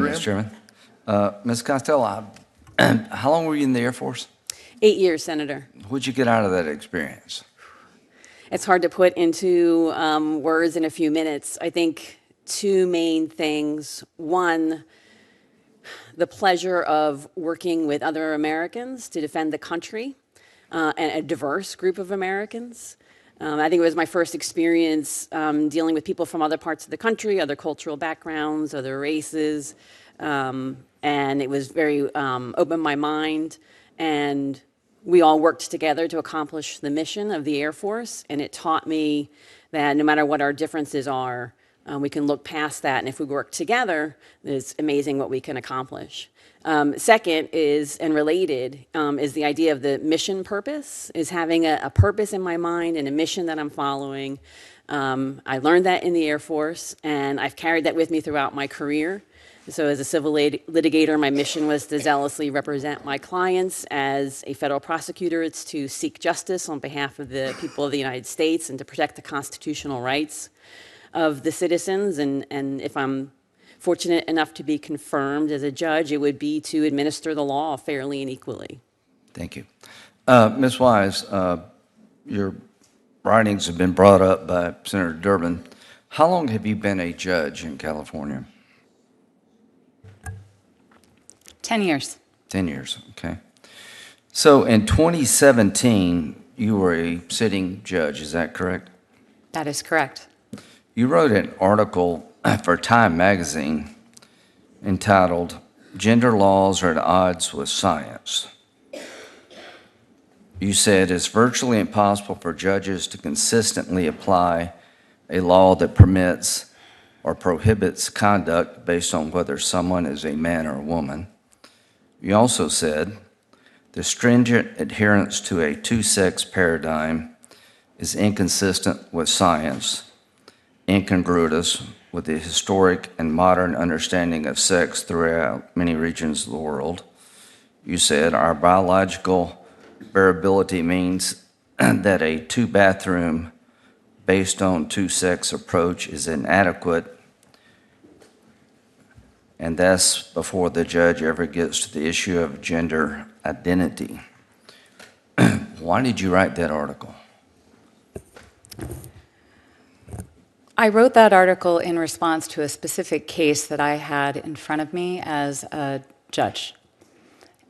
Mr. Chairman. Ms. Costello, how long were you in the Air Force? 8 years, Senator. What'd you get out of that experience? It's hard to put into words in a few minutes. I think two main things. One, the pleasure of working with other Americans to defend the country and a diverse group of Americans. I think it was my first experience dealing with people from other parts of the country, other cultural backgrounds, other races, and it was very opened my mind, and we all worked together to accomplish the mission of the Air Force, and it taught me that no matter what our differences are, we can look past that, and if we work together, it's amazing what we can accomplish. Second is, and related, is the idea of the mission purpose, is having a purpose in my mind and a mission that I'm following. I learned that in the Air Force, and I've carried that with me throughout my career. So as a civil litigator, my mission was to zealously represent my clients. As a federal prosecutor, it's to seek justice on behalf of the people of the United States and to protect the constitutional rights of the citizens. And if I'm fortunate enough to be confirmed as a judge, it would be to administer the law fairly and equally. Thank you. Ms. Wise, your writings have been brought up by Senator Durbin. How long have you been a judge in California? 10 years. 10 years, okay. So in 2017, you were a sitting judge, is that correct? That is correct. You wrote an article for Time magazine entitled, "Gender Laws Are at Odds with Science." You said it's virtually impossible for judges to consistently apply a law that permits or prohibits conduct based on whether someone is a man or a woman. You also said the stringent adherence to a two-sex paradigm is inconsistent with science, incongruous with the historic and modern understanding of sex throughout many regions of the world. You said our biological variability means that a two-bathroom based on two-sex approach is inadequate, and that's before the judge ever gets to the issue of gender identity. Why did you write that article? I wrote that article in response to a specific case that I had in front of me as a judge.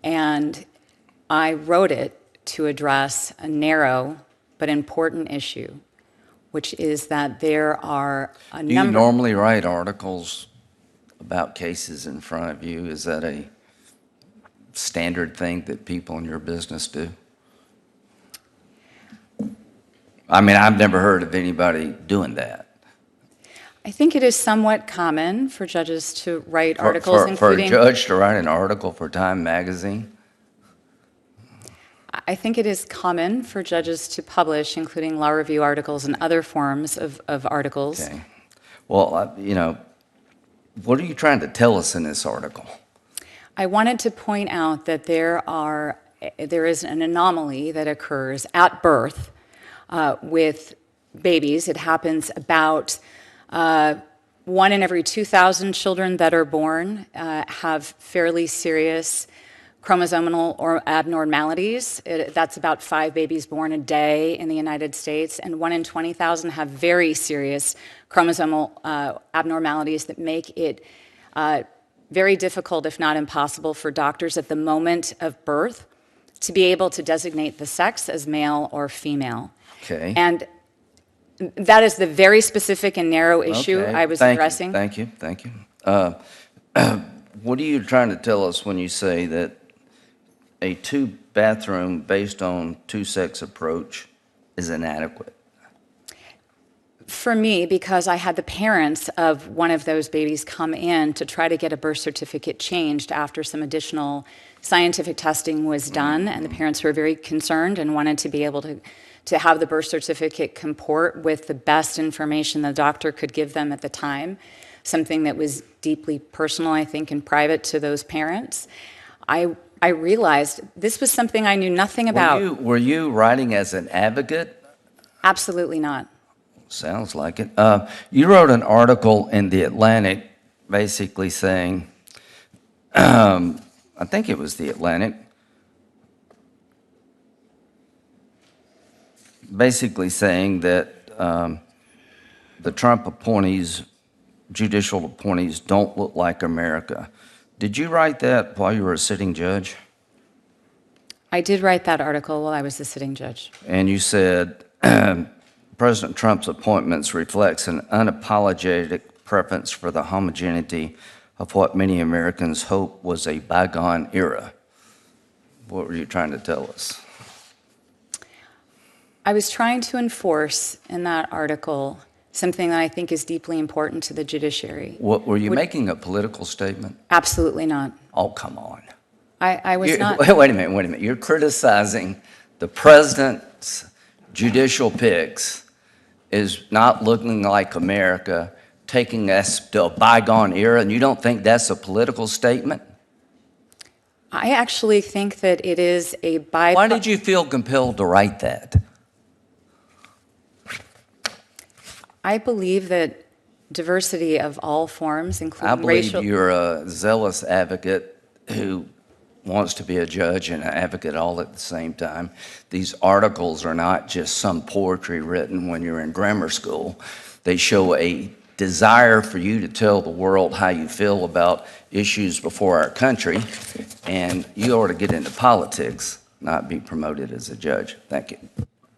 And I wrote it to address a narrow but important issue, which is that there are a number... Do you normally write articles about cases in front of you? Is that a standard thing that people in your business do? I mean, I've never heard of anybody doing that. I think it is somewhat common for judges to write articles, including... For a judge to write an article for Time magazine? I think it is common for judges to publish, including law review articles and other forms of articles. Okay. Well, you know, what are you trying to tell us in this article? I wanted to point out that there is an anomaly that occurs at birth with babies. It happens about 1 in every 2,000 children that are born have fairly serious chromosomal or abnormalities. That's about 5 babies born a day in the United States, and 1 in 20,000 have very serious chromosomal abnormalities that make it very difficult, if not impossible, for doctors at the moment of birth to be able to designate the sex as male or female. Okay. And that is the very specific and narrow issue I was addressing. Thank you. What are you trying to tell us when you say that a two-bathroom based on two-sex approach is inadequate? For me, because I had the parents of one of those babies come in to try to get a birth certificate changed after some additional scientific testing was done, and the parents were very concerned and wanted to be able to have the birth certificate comport with the best information the doctor could give them at the time, something that was deeply personal, I think, and private to those parents. I realized this was something I knew nothing about. Were you writing as an advocate? Absolutely not. Sounds like it. You wrote an article in The Atlantic basically saying I think it was the Atlantic, basically saying that the Trump appointees, judicial appointees, don't look like America. Did you write that while you were a sitting judge? I did write that article while I was the sitting judge. And you said President Trump's appointments reflects an unapologetic preference for the homogeneity of what many Americans hope was a bygone era. What were you trying to tell us? I was trying to enforce in that article something that I think is deeply important to the judiciary. What, were you making a political statement? Absolutely not. Oh, come on. I was not. Wait a minute. You're criticizing the president's judicial picks is not looking like America, taking us to a bygone era, and you don't think that's a political statement? I actually think that it is a Why did you feel compelled to write that? I believe that diversity of all forms, I including believe racial. you're a zealous advocate who wants to be a judge and an advocate all at the same time. These articles are not just some poetry written when you're in grammar school. They show a desire for you to tell the world how you feel about issues before our country, and you ought to get into politics, not be promoted as a judge. Thank you.